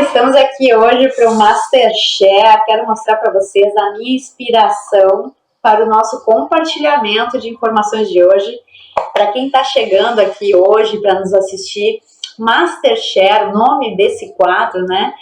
estamos aqui hoje para o Masterchef. Quero mostrar para vocês a minha inspiração para o nosso compartilhamento de informações de hoje. Para quem está chegando aqui hoje para nos assistir, Masterchef, o nome desse quadro, né,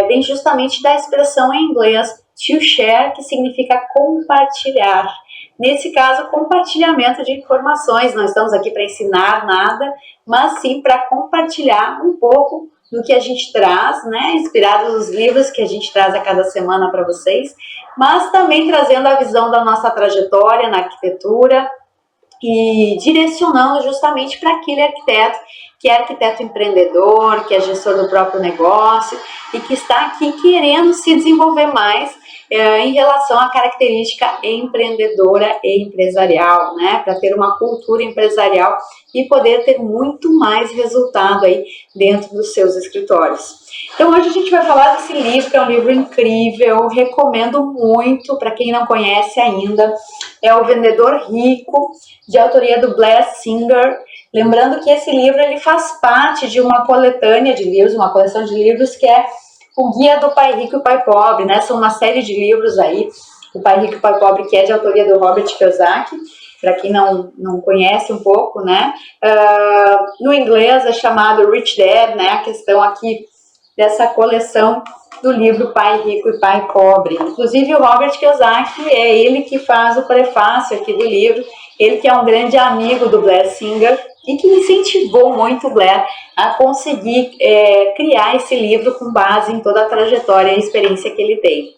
vem justamente da expressão em inglês to share, que significa compartilhar. Nesse caso, compartilhamento de informações. Não estamos aqui para ensinar nada, mas sim para compartilhar um pouco do que a gente traz, né, inspirado nos livros que a gente traz a cada semana para vocês, mas também trazendo a visão da nossa trajetória na arquitetura e direcionando justamente para aquele arquiteto que é arquiteto empreendedor, que é gestor do próprio negócio e que está aqui querendo se desenvolver mais em relação à característica empreendedora e empresarial, né? Para ter uma cultura empresarial e poder ter muito mais resultado aí dentro dos seus escritórios. Então hoje a gente vai falar desse livro, que é um livro incrível, recomendo muito para quem não conhece ainda. É O Vendedor Rico, de autoria do Blair Singer. Lembrando que esse livro ele faz parte de uma coletânea de livros, uma coleção de livros que é o Guia do Pai Rico e o Pai Pobre, né? São uma série de livros aí, o Pai Rico e o Pai Pobre, que é de autoria do Robert Kiyosaki, para quem não conhece um pouco, né? No inglês é chamado Rich Dad, né? A questão aqui dessa coleção do livro Pai Rico e Pai Pobre. Inclusive o Robert Kiyosaki é ele que faz o prefácio aqui do livro, ele que é um grande amigo do Blair Singer e que incentivou muito o Blair a conseguir criar esse livro com base em toda a trajetória e experiência que ele tem.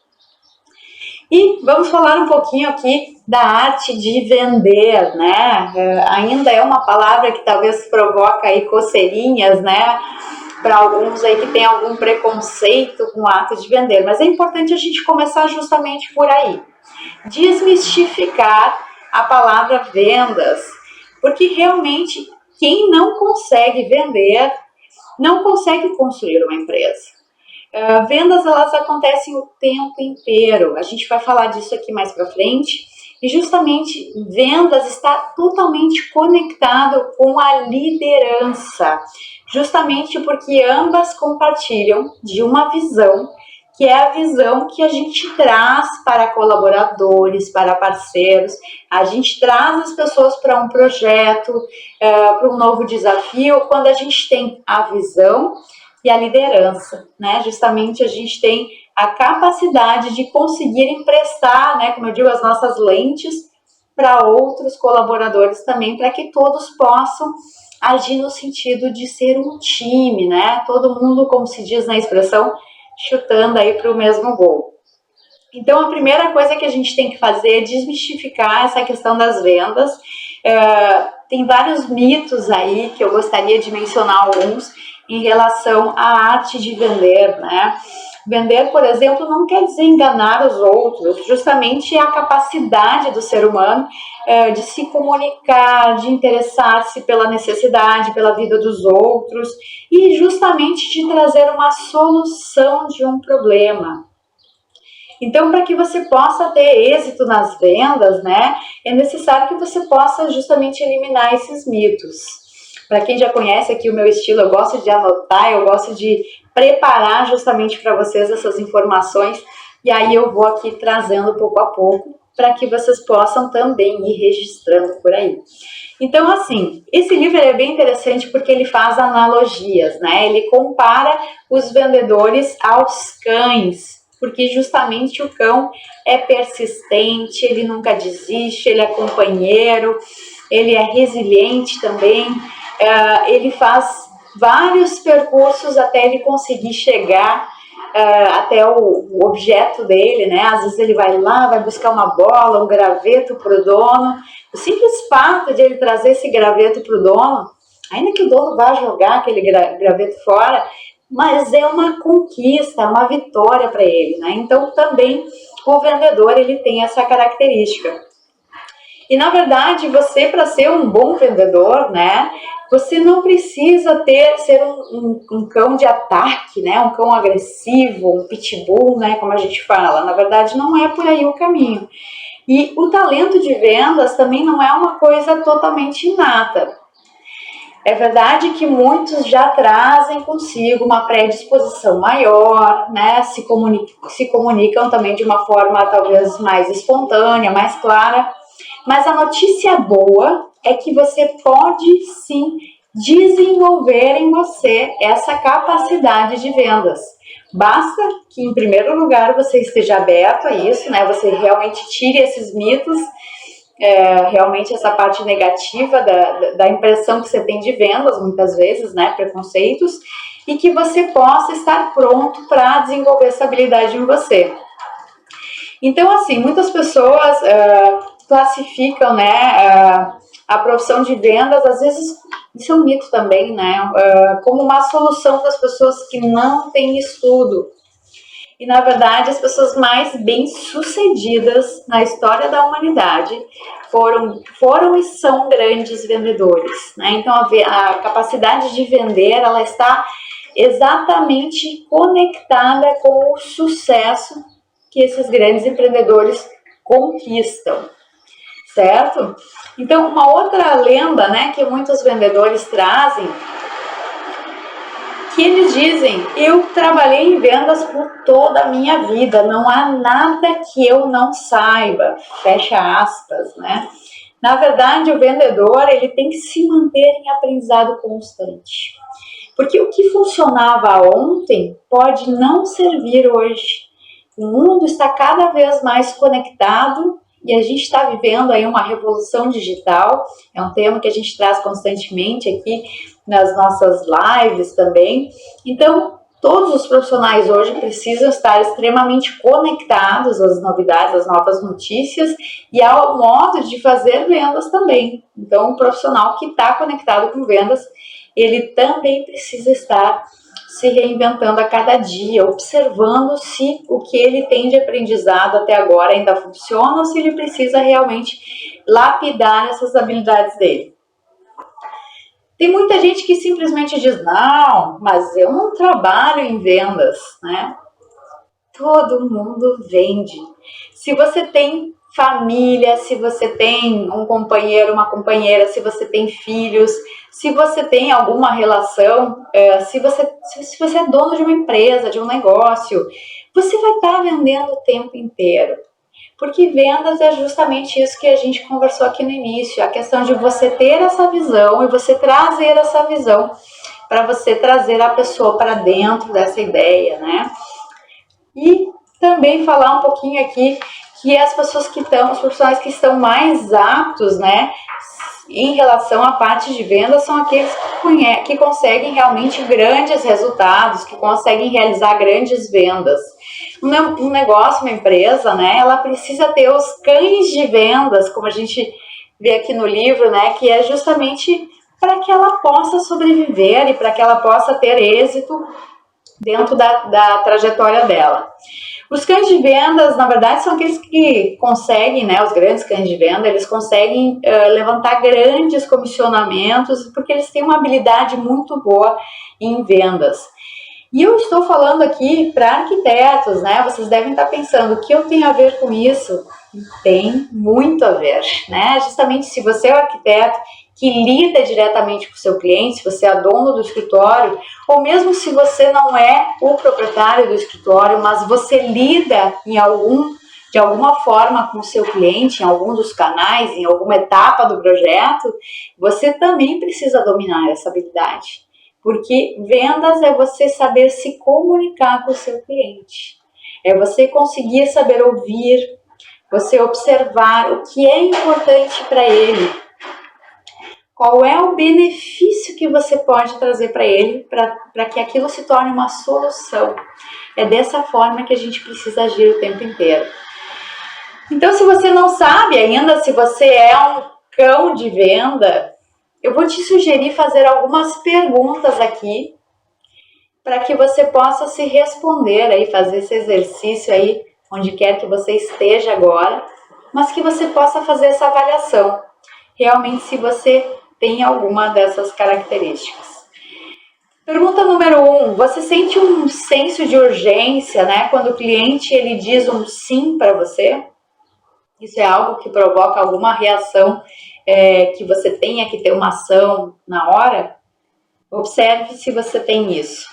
E vamos falar um pouquinho aqui da arte de vender, né? Ainda é uma palavra que talvez provoca aí coceirinhas, né? Para alguns aí que tem algum preconceito com o ato de vender, mas é importante a gente começar justamente por aí. Desmistificar a palavra vendas, porque realmente quem não consegue vender, não consegue construir uma empresa. Vendas, elas acontecem o tempo inteiro, a gente vai falar disso aqui mais para frente, e justamente vendas está totalmente conectado com a liderança, justamente porque ambas compartilham de uma visão, que é a visão que a gente traz para colaboradores, para parceiros, a gente traz as pessoas para um projeto, para um novo desafio, quando a gente tem a visão e a liderança, né? Justamente a gente tem a capacidade de conseguir emprestar, né, como eu digo, as nossas lentes para outros colaboradores também, para que todos possam agir no sentido de ser um time, né? Todo mundo, como se diz na expressão, chutando aí para o mesmo gol. Então, a primeira coisa que a gente tem que fazer é desmistificar essa questão das vendas. Tem vários mitos aí que eu gostaria de mencionar alguns em relação à arte de vender, né? Vender, por exemplo, não quer dizer enganar os outros, justamente é a capacidade do ser humano de se comunicar, de interessar-se pela necessidade, pela vida dos outros e justamente de trazer uma solução de um problema. Então, para que você possa ter êxito nas vendas, né, é necessário que você possa justamente eliminar esses mitos. Para quem já conhece aqui o meu estilo, eu gosto de anotar, eu gosto de preparar justamente para vocês essas informações e aí eu vou aqui trazendo pouco a pouco para que vocês possam também ir registrando por aí. Então, assim, esse livro é bem interessante porque ele faz analogias, né? Ele compara os vendedores aos cães, porque justamente o cão é persistente, ele nunca desiste, ele é companheiro, ele é resiliente também. Ele faz vários percursos até ele conseguir chegar até o objeto dele, né? Às vezes ele vai lá, vai buscar uma bola, um graveto para o dono. O simples fato de ele trazer esse graveto para o dono, ainda que o dono vá jogar aquele graveto fora, mas é uma conquista, uma vitória para ele, né? Então também o vendedor ele tem essa característica. E na verdade você, para ser um bom vendedor, né, você não precisa ser um cão de ataque, né, um cão agressivo, um pitbull, né, como a gente fala. Na verdade não é por aí o caminho. E o talento de vendas também não é uma coisa totalmente inata. É verdade que muitos já trazem consigo uma predisposição maior, né? Se comunicam também de uma forma talvez mais espontânea, mais clara. Mas a notícia boa é que você pode sim desenvolver em você essa capacidade de vendas. Basta que, em primeiro lugar, você esteja aberto a isso, né? Você realmente tire esses mitos, realmente essa parte negativa da impressão que você tem de vendas, muitas vezes, né? Preconceitos, e que você possa estar pronto para desenvolver essa habilidade em você. Então, assim, muitas pessoas classificam, né, a profissão de vendas, às vezes, isso é um mito também, né, como uma solução para as pessoas que não têm estudo. E, na verdade, as pessoas mais bem-sucedidas na história da humanidade foram e são grandes vendedores, né? Então, a capacidade de vender, ela está exatamente conectada com o sucesso que esses grandes empreendedores conquistam, certo? Então, uma outra lenda, né, que muitos vendedores trazem, que eles dizem: eu trabalhei em vendas por toda a minha vida, não há nada que eu não saiba, fecha aspas, né? Na verdade, o vendedor, ele tem que se manter em aprendizado constante, porque o que funcionava ontem pode não servir hoje. O mundo está cada vez mais conectado e a gente está vivendo aí uma revolução digital. É um tema que a gente traz constantemente aqui nas nossas lives também. Então, todos os profissionais hoje precisam estar extremamente conectados às novidades, às novas notícias e ao modo de fazer vendas também. Então, o profissional que está conectado com vendas, ele também precisa estar se reinventando a cada dia, observando se o que ele tem de aprendizado até agora ainda funciona ou se ele precisa realmente lapidar essas habilidades dele. Tem muita gente que simplesmente diz: não, mas eu não trabalho em vendas, né? Todo mundo vende. Se você tem família, se você tem um companheiro, uma companheira, se você tem filhos, se você tem alguma relação, se você é dono de uma empresa, de um negócio, você vai estar vendendo o tempo inteiro. Porque vendas é justamente isso que a gente conversou aqui no início, a questão de você ter essa visão e você trazer essa visão para você trazer a pessoa para dentro dessa ideia, né? E também falar um pouquinho aqui que as pessoas que estão, os profissionais que estão mais aptos, né, em relação à parte de vendas, são aqueles que conseguem realmente grandes resultados, que conseguem realizar grandes vendas. Um negócio, uma empresa, né, ela precisa ter os cães de vendas, como a gente vê aqui no livro, né, que é justamente para que ela possa sobreviver e para que ela possa ter êxito dentro da trajetória dela. Os cães de vendas, na verdade, são aqueles que conseguem, né, os grandes cães de venda, eles conseguem levantar grandes comissionamentos, porque eles têm uma habilidade muito boa em vendas. E eu estou falando aqui para arquitetos, né? Vocês devem estar pensando, o que eu tenho a ver com isso? Tem muito a ver, né? Justamente se você é o arquiteto que lida diretamente com o seu cliente, se você é dono do escritório, ou mesmo se você não é o proprietário do escritório, mas você lida de alguma forma com o seu cliente, em algum dos canais, em alguma etapa do projeto, você também precisa dominar essa habilidade. Porque vendas é você saber se comunicar com o seu cliente. É você conseguir saber ouvir, você observar o que é importante para ele. Qual é o benefício que você pode trazer para ele para que aquilo se torne uma solução. É dessa forma que a gente precisa agir o tempo inteiro. Então, se você não sabe ainda se você é um cão de venda, eu vou te sugerir fazer algumas perguntas aqui para que você possa se responder aí, fazer esse exercício aí, onde quer que você esteja agora, mas que você possa fazer essa avaliação, realmente se você tem alguma dessas características. Pergunta número 1, você sente um senso de urgência, né, quando o cliente ele diz um sim para você? Isso é algo que provoca alguma reação que você tenha que ter uma ação na hora, observe se você tem isso.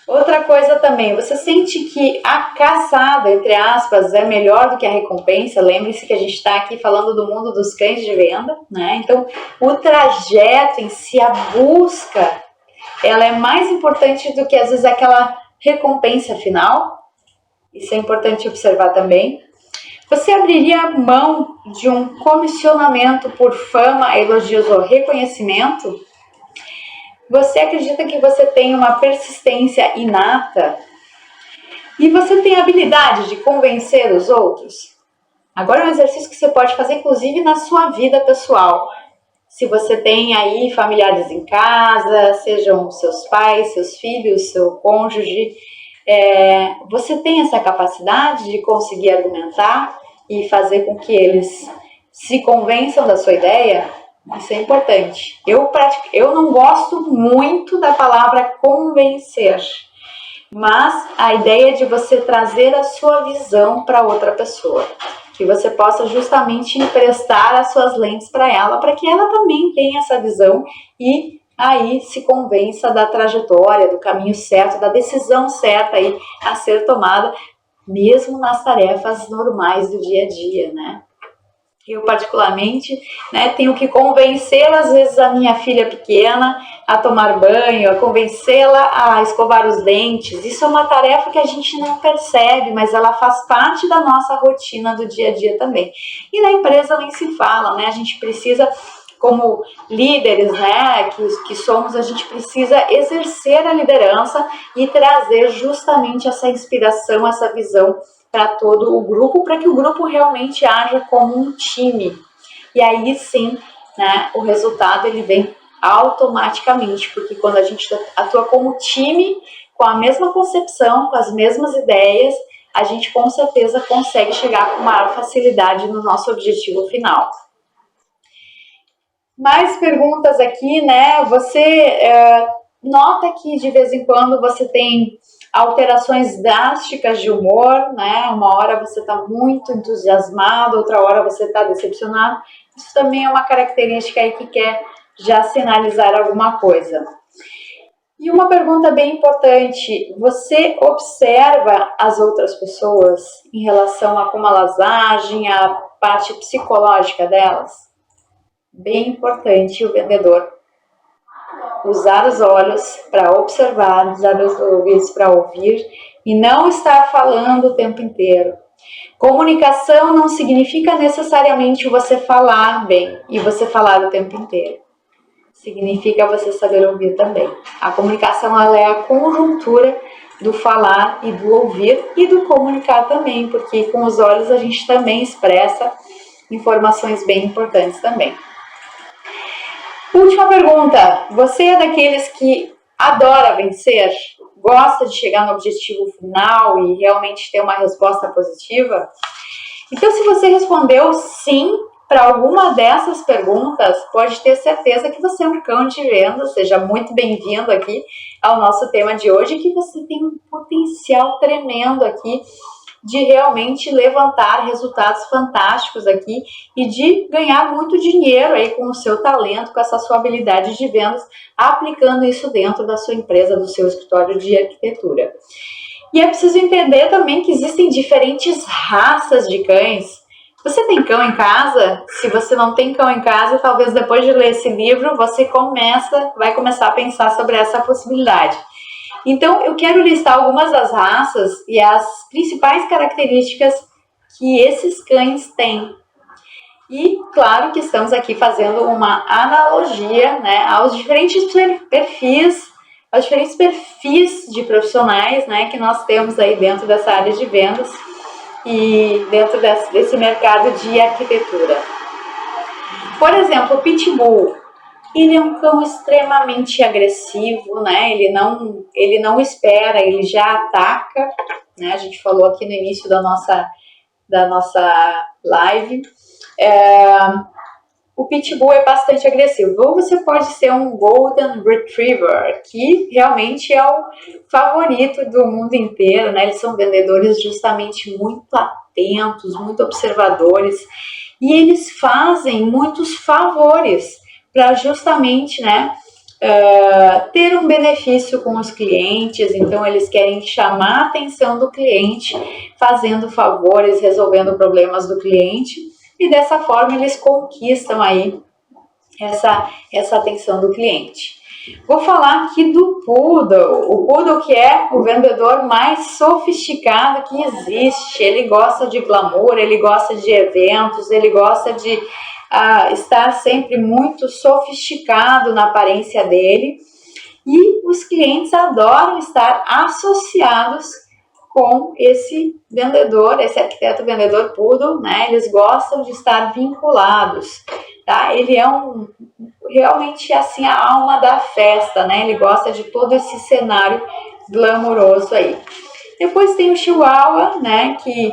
Outra coisa também, você sente que a caçada, entre aspas, é melhor do que a recompensa? Lembre-se que a gente está aqui falando do mundo dos cães de venda, né? Então, o trajeto em si, a busca, ela é mais importante do que, às vezes, aquela recompensa final. Isso é importante observar também. Você abriria mão de um comissionamento por fama, elogios ou reconhecimento? Você acredita que você tem uma persistência inata? E você tem a habilidade de convencer os outros? Agora é um exercício que você pode fazer, inclusive, na sua vida pessoal. Se você tem aí familiares em casa, sejam seus pais, seus filhos, seu cônjuge, você tem essa capacidade de conseguir argumentar e fazer com que eles se convençam da sua ideia? Isso é importante. Eu não gosto muito da palavra convencer, mas a ideia de você trazer a sua visão para outra pessoa, que você possa justamente emprestar as suas lentes para ela, para que ela também tenha essa visão e aí se convença da trajetória, do caminho certo, da decisão certa aí a ser tomada, mesmo nas tarefas normais do dia a dia, né? Eu, particularmente, tenho que convencê-la, às vezes, a minha filha pequena a tomar banho, a convencê-la a escovar os dentes. Isso é uma tarefa que a gente não percebe, mas ela faz parte da nossa rotina do dia a dia também. E na empresa nem se fala, né? A gente precisa, como líderes, né, que somos, a gente precisa exercer a liderança e trazer justamente essa inspiração, essa visão para todo o grupo, para que o grupo realmente haja como um time. E aí sim, né, o resultado ele vem automaticamente, porque quando a gente atua como time, com a mesma concepção, com as mesmas ideias, a gente com certeza consegue chegar com maior facilidade no nosso objetivo final. Mais perguntas aqui, né? Você nota que de vez em quando você tem alterações drásticas de humor, né? Uma hora você está muito entusiasmado, outra hora você está decepcionado. Isso também é uma característica aí que quer já sinalizar alguma coisa. E uma pergunta bem importante, você observa as outras pessoas em relação a como elas agem, a parte psicológica delas? Bem importante o vendedor usar os olhos para observar, usar os ouvidos para ouvir e não estar falando o tempo inteiro. Comunicação não significa necessariamente você falar bem e você falar o tempo inteiro. Significa você saber ouvir também. A comunicação ela é a conjuntura do falar e do ouvir e do comunicar também, porque com os olhos a gente também expressa informações bem importantes também. Última pergunta, você é daqueles que adora vencer? Gosta de chegar no objetivo final e realmente ter uma resposta positiva? Então, se você respondeu sim para alguma dessas perguntas, pode ter certeza que você é um cão de venda. Seja muito bem-vindo aqui ao nosso tema de hoje, que você tem um potencial tremendo aqui de realmente levantar resultados fantásticos aqui e de ganhar muito dinheiro aí com o seu talento, com essa sua habilidade de vendas, aplicando isso dentro da sua empresa, do seu escritório de arquitetura. E é preciso entender também que existem diferentes raças de cães. Você tem cão em casa? Se você não tem cão em casa, talvez depois de ler esse livro, você vai começar a pensar sobre essa possibilidade. Então, eu quero listar algumas das raças e as principais características que esses cães têm. E, claro que estamos aqui fazendo uma analogia, né, aos diferentes perfis de profissionais, né, que nós temos aí dentro dessa área de vendas e dentro desse mercado de arquitetura. Por exemplo, o Pitbull. Ele é um cão extremamente agressivo, né? Ele não espera, ele já ataca, né? A gente falou aqui no início da nossa live. O Pitbull é bastante agressivo. Ou você pode ser um Golden Retriever, que realmente é o favorito do mundo inteiro, né? Eles são vendedores justamente muito atentos, muito observadores. e eles fazem muitos favores para justamente, né, ter um benefício com os clientes. Então eles querem chamar a atenção do cliente, fazendo favores, resolvendo problemas do cliente, e dessa forma eles conquistam aí essa atenção do cliente. Vou falar aqui do Poodle. O Poodle, que é o vendedor mais sofisticado que existe. Ele gosta de glamour, ele gosta de eventos, ele gosta de estar sempre muito sofisticado na aparência dele. E os clientes adoram estar associados com esse vendedor, esse arquiteto vendedor Poodle, né? Eles gostam de estar vinculados, tá? Ele é realmente assim a alma da festa, né? Ele gosta de todo esse cenário glamouroso aí. Depois tem o Chihuahua, né? Que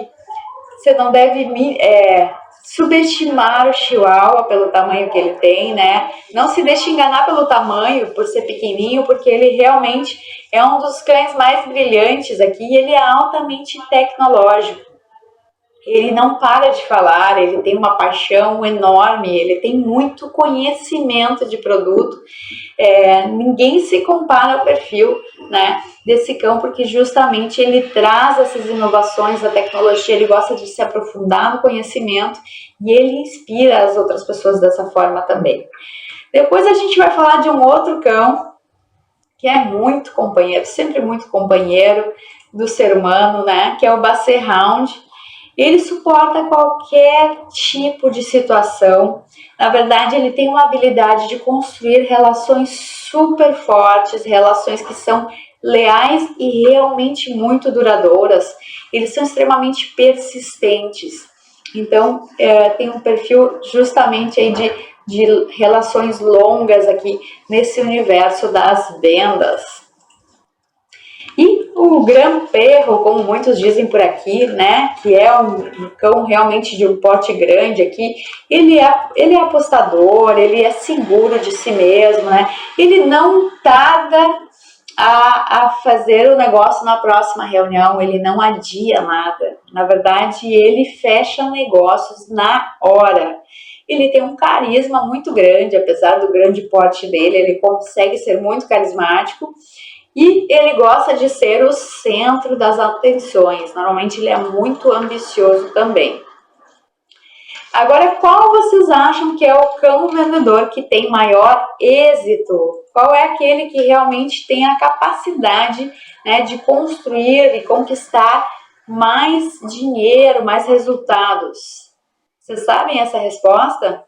você não deve subestimar o Chihuahua pelo tamanho que ele tem, né? Não se deixe enganar pelo tamanho, por ser pequenininho, porque ele realmente é um dos cães mais brilhantes aqui e ele é altamente tecnológico. Ele não para de falar, ele tem uma paixão enorme, ele tem muito conhecimento de produto. Ninguém se compara ao perfil, né, desse cão, porque justamente ele traz essas inovações da tecnologia, ele gosta de se aprofundar no conhecimento e ele inspira as outras pessoas dessa forma também. Depois a gente vai falar de um outro cão que é muito companheiro, sempre muito companheiro do ser humano, né, que é o Basset Hound. Ele suporta qualquer tipo de situação. Na verdade, ele tem uma habilidade de construir relações super fortes, relações que são leais e realmente muito duradouras. Eles são extremamente persistentes. Então, tem um perfil justamente aí de relações longas aqui nesse universo das vendas. E o Grand Perro, como muitos dizem por aqui, né, que é um cão realmente de um porte grande aqui, ele é apostador, ele é seguro de si mesmo, né, ele não tarda a fazer o negócio na próxima reunião, ele não adia nada. Na verdade, ele fecha negócios na hora. Ele tem um carisma muito grande, apesar do grande porte dele, ele consegue ser muito carismático. E ele gosta de ser o centro das atenções. Normalmente ele é muito ambicioso também. Agora, qual vocês acham que é o cão vendedor que tem maior êxito? Qual é aquele que realmente tem a capacidade, né, de construir e conquistar mais dinheiro, mais resultados? Vocês sabem essa resposta?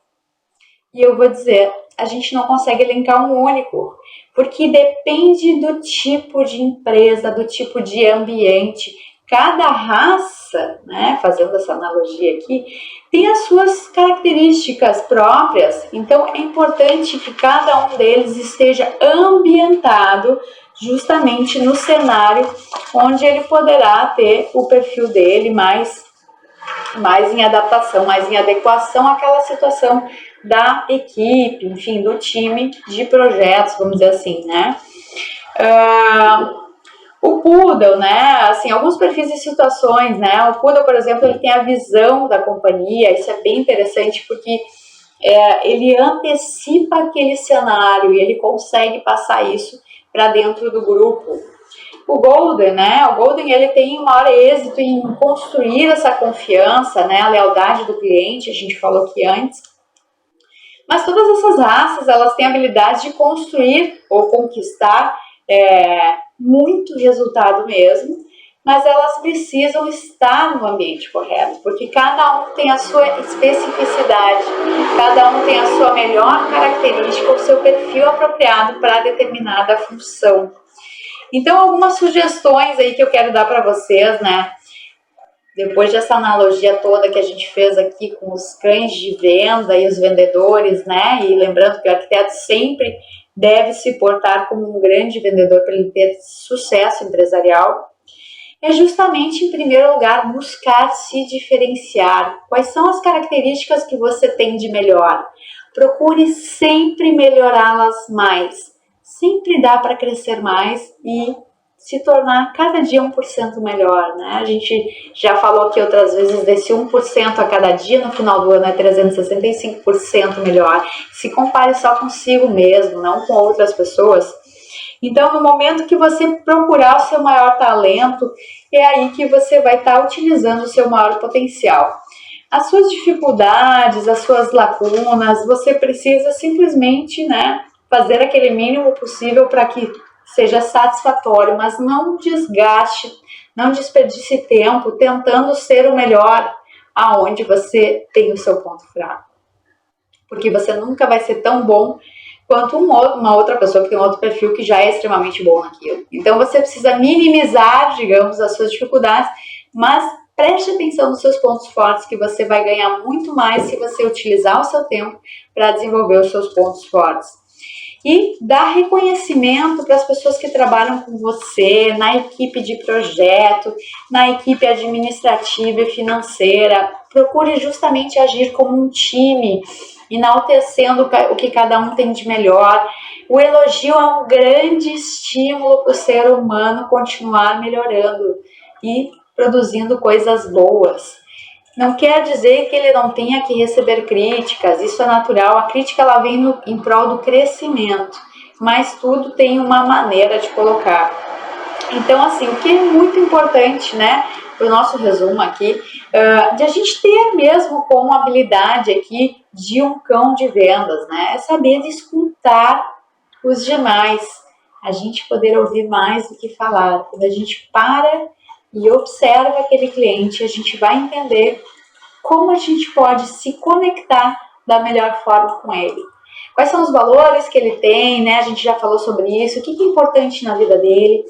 E eu vou dizer, a gente não consegue elencar um único, porque depende do tipo de empresa, do tipo de ambiente. Cada raça, né, fazendo essa analogia aqui, tem as suas características próprias. Então é importante que cada um deles esteja ambientado justamente no cenário onde ele poderá ter o perfil dele mais em adaptação, mais em adequação àquela situação da equipe, enfim, do time de projetos, vamos dizer assim, né? O Poodle, né, assim, alguns perfis e situações, né, o Poodle, por exemplo, ele tem a visão da companhia, isso é bem interessante porque ele antecipa aquele cenário e ele consegue passar isso para dentro do grupo. O Golden, né, o Golden, ele tem maior êxito em construir essa confiança, né, a lealdade do cliente, a gente falou aqui antes. Mas todas essas raças, elas têm a habilidade de construir ou conquistar muito resultado mesmo, mas elas precisam estar no ambiente correto, porque cada um tem a sua especificidade, cada um tem a sua melhor característica, o seu perfil apropriado para determinada função. Então, algumas sugestões aí que eu quero dar para vocês, né? Depois dessa analogia toda que a gente fez aqui com os cães de venda e os vendedores, né? E lembrando que o arquiteto sempre deve se portar como um grande vendedor para ele ter sucesso empresarial, é justamente, em primeiro lugar, buscar se diferenciar. Quais são as características que você tem de melhor? Procure sempre melhorá-las mais. Sempre dá para crescer mais e se tornar cada dia 1% melhor, né? A gente já falou aqui outras vezes desse 1% a cada dia, no final do ano é 365% melhor. Se compare só consigo mesmo, não com outras pessoas. Então, no momento que você procurar o seu maior talento, é aí que você vai estar utilizando o seu maior potencial. As suas dificuldades, as suas lacunas, você precisa simplesmente, né, fazer aquele mínimo possível para que seja satisfatório, mas não desgaste, não desperdice tempo tentando ser o melhor aonde você tem o seu ponto fraco. Porque você nunca vai ser tão bom quanto uma outra pessoa que tem um outro perfil que já é extremamente bom naquilo. Então você precisa minimizar, digamos, as suas dificuldades, mas preste atenção nos seus pontos fortes, que você vai ganhar muito mais se você utilizar o seu tempo para desenvolver os seus pontos fortes. E dar reconhecimento para as pessoas que trabalham com você, na equipe de projeto, na equipe administrativa e financeira. Procure justamente agir como um time, enaltecendo o que cada um tem de melhor. O elogio é um grande estímulo para o ser humano continuar melhorando e produzindo coisas boas. Não quer dizer que ele não tenha que receber críticas, isso é natural. A crítica ela vem em prol do crescimento, mas tudo tem uma maneira de colocar. Então, assim, o que é muito importante, né, para o nosso resumo aqui, de a gente ter mesmo como habilidade aqui de um cão de vendas, né, é saber escutar os demais, a gente poder ouvir mais do que falar. Quando a gente para e observa aquele cliente, a gente vai entender como a gente pode se conectar da melhor forma com ele. Quais são os valores que ele tem, né? A gente já falou sobre isso, o que é importante na vida dele,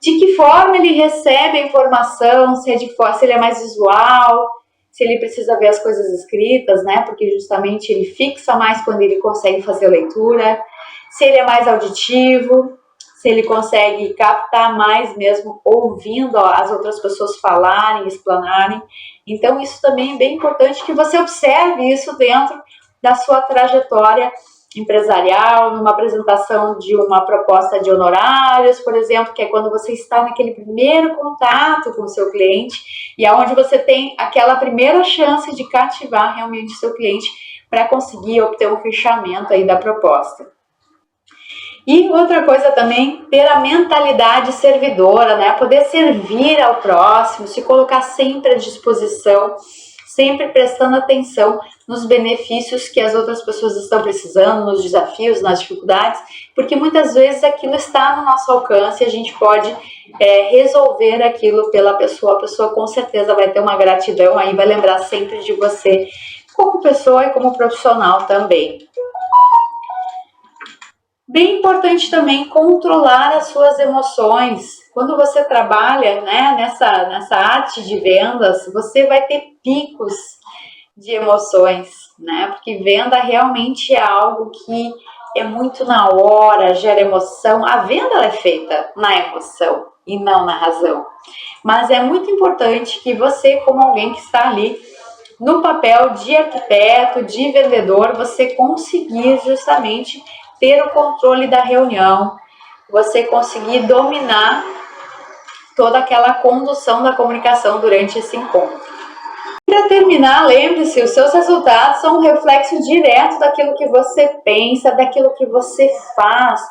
de que forma ele recebe a informação, se ele é mais visual, se ele precisa ver as coisas escritas, né? Porque justamente ele fixa mais quando ele consegue fazer leitura, se ele é mais auditivo, se ele consegue captar mais mesmo ouvindo as outras pessoas falarem, explanarem. Então isso também é bem importante que você observe isso dentro da sua trajetória empresarial, numa apresentação de uma proposta de honorários, por exemplo, que é quando você está naquele primeiro contato com o seu cliente e aonde você tem aquela primeira chance de cativar realmente o seu cliente para conseguir obter um fechamento aí da proposta. E outra coisa também, ter a mentalidade servidora, né? Poder servir ao próximo, se colocar sempre à disposição, sempre prestando atenção nos benefícios que as outras pessoas estão precisando, nos desafios, nas dificuldades, porque muitas vezes aquilo está no nosso alcance e a gente pode resolver aquilo pela pessoa. A pessoa com certeza vai ter uma gratidão aí, vai lembrar sempre de você como pessoa e como profissional também. Bem importante também controlar as suas emoções. Quando você trabalha, né, nessa arte de vendas, você vai ter picos de emoções, né? Porque venda realmente é algo que é muito na hora, gera emoção. A venda ela é feita na emoção e não na razão. Mas é muito importante que você, como alguém que está ali no papel de arquiteto, de vendedor, você conseguir justamente ter o controle da reunião, você conseguir dominar toda aquela condução da comunicação durante esse encontro. Para terminar, lembre-se, os seus resultados são um reflexo direto daquilo que você pensa, daquilo que você faz,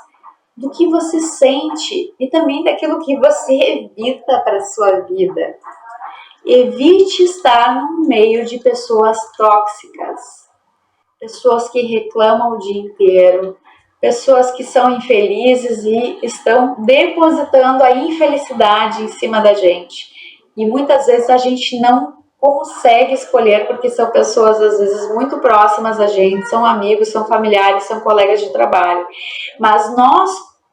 do que você sente e também daquilo que você evita para a sua vida. Evite estar no meio de pessoas tóxicas, pessoas que reclamam o dia inteiro, pessoas que são infelizes e estão depositando a infelicidade em cima da gente. E muitas vezes a gente não consegue escolher porque são pessoas às vezes muito próximas a gente, são amigos, são familiares, são colegas de trabalho. Mas nós,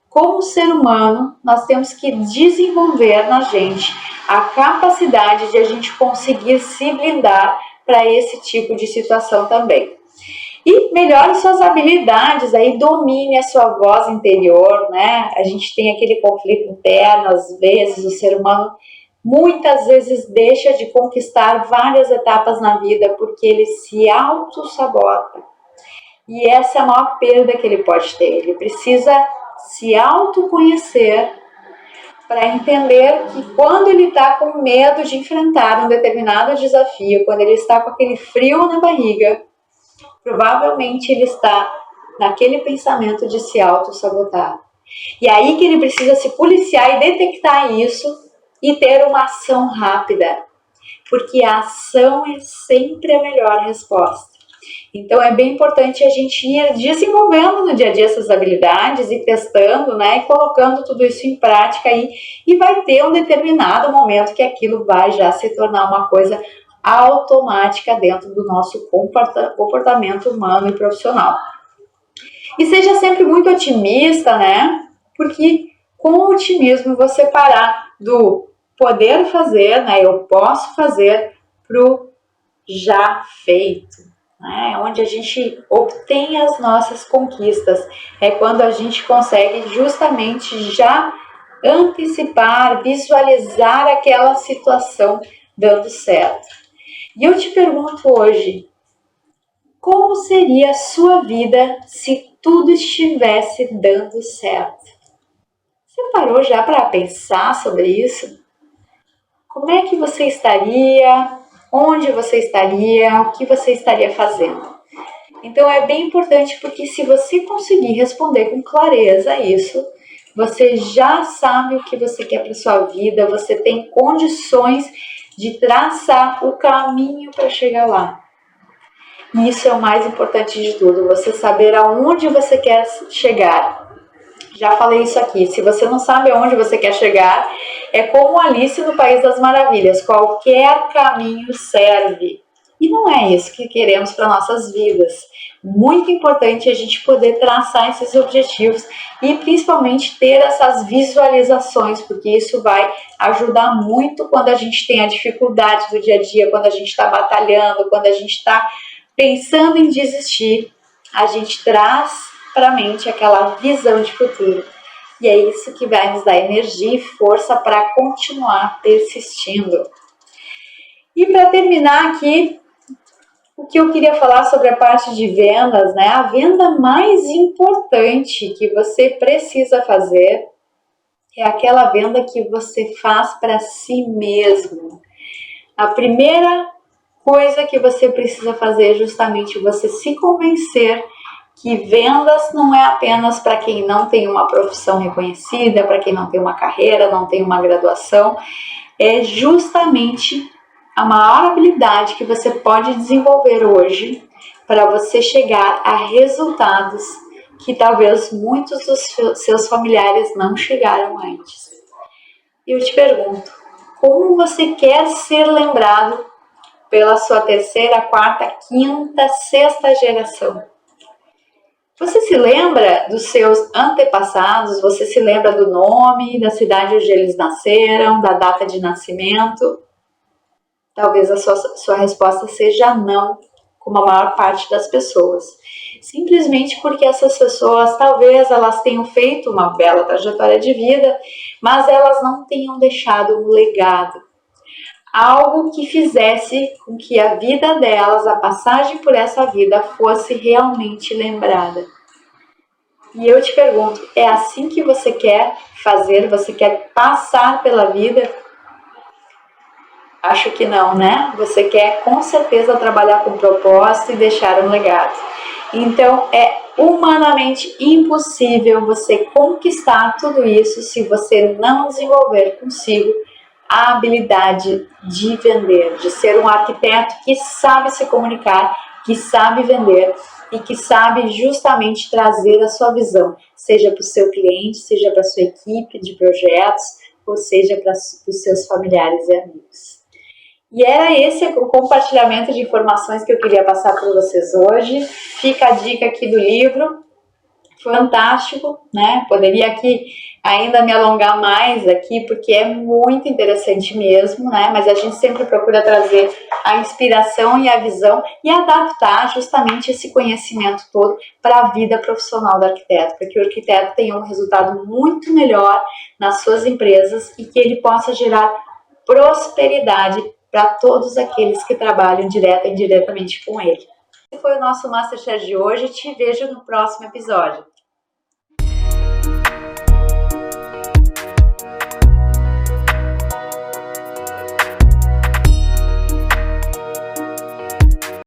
como ser humano, nós temos que desenvolver na gente a capacidade de a gente conseguir se blindar para esse tipo de situação também. E melhore suas habilidades, aí domine a sua voz interior, né? A gente tem aquele conflito interno, às vezes o ser humano muitas vezes deixa de conquistar várias etapas na vida porque ele se auto-sabota. E essa é a maior perda que ele pode ter. Ele precisa se autoconhecer para entender que quando ele está com medo de enfrentar um determinado desafio, quando ele está com aquele frio na barriga, provavelmente ele está naquele pensamento de se auto-sabotar. E aí que ele precisa se policiar e detectar isso e ter uma ação rápida, porque a ação é sempre a melhor resposta. Então é bem importante a gente ir desenvolvendo no dia a dia essas habilidades e testando, né, e colocando tudo isso em prática aí, e vai ter um determinado momento que aquilo vai já se tornar uma coisa automática dentro do nosso comportamento humano e profissional. E seja sempre muito otimista, né? Porque com o otimismo você parar do poder fazer, né? Eu posso fazer, pro já feito, né? Onde a gente obtém as nossas conquistas. É quando a gente consegue justamente já antecipar, visualizar aquela situação dando certo. E eu te pergunto hoje, como seria a sua vida se tudo estivesse dando certo? Você parou já para pensar sobre isso? Como é que você estaria? Onde você estaria? O que você estaria fazendo? Então é bem importante, porque se você conseguir responder com clareza isso, você já sabe o que você quer para sua vida, você tem condições de traçar o caminho para chegar lá. E isso é o mais importante de tudo, você saber aonde você quer chegar. Já falei isso aqui, se você não sabe aonde você quer chegar, é como Alice no País das Maravilhas, qualquer caminho serve. E não é isso que queremos para nossas vidas. Muito importante a gente poder traçar esses objetivos e principalmente ter essas visualizações, porque isso vai ajudar muito quando a gente tem a dificuldade do dia a dia, quando a gente está batalhando, quando a gente está pensando em desistir, a gente traz para a mente aquela visão de futuro. E é isso que vai nos dar energia e força para continuar persistindo. E para terminar aqui, o que eu queria falar sobre a parte de vendas, né? A venda mais importante que você precisa fazer é aquela venda que você faz para si mesmo. A primeira coisa que você precisa fazer é justamente você se convencer que vendas não é apenas para quem não tem uma profissão reconhecida, para quem não tem uma carreira, não tem uma graduação, é justamente a maior habilidade que você pode desenvolver hoje para você chegar a resultados que talvez muitos dos seus familiares não chegaram antes. Eu te pergunto, como você quer ser lembrado pela sua terceira, quarta, quinta, sexta geração? Você se lembra dos seus antepassados? Você se lembra do nome, da cidade onde eles nasceram, da data de nascimento? Talvez a sua resposta seja não, como a maior parte das pessoas. Simplesmente porque essas pessoas, talvez elas tenham feito uma bela trajetória de vida, mas elas não tenham deixado um legado. Algo que fizesse com que a vida delas, a passagem por essa vida, fosse realmente lembrada. E eu te pergunto, é assim que você quer fazer? Você quer passar pela vida? Acho que não, né? Você quer com certeza trabalhar com propósito e deixar um legado. Então é humanamente impossível você conquistar tudo isso se você não desenvolver consigo a habilidade de vender, de ser um arquiteto que sabe se comunicar, que sabe vender e que sabe justamente trazer a sua visão, seja para o seu cliente, seja para a sua equipe de projetos, ou seja para os seus familiares e amigos. E era esse o compartilhamento de informações que eu queria passar para vocês hoje. Fica a dica aqui do livro, fantástico, né? Poderia aqui ainda me alongar mais aqui, porque é muito interessante mesmo, né? Mas a gente sempre procura trazer a inspiração e a visão e adaptar justamente esse conhecimento todo para a vida profissional do arquiteto, para que o arquiteto tenha um resultado muito melhor nas suas empresas e que ele possa gerar prosperidade para todos aqueles que trabalham direta e indiretamente com ele. Esse foi o nosso Masterchef de hoje. Te vejo no próximo episódio.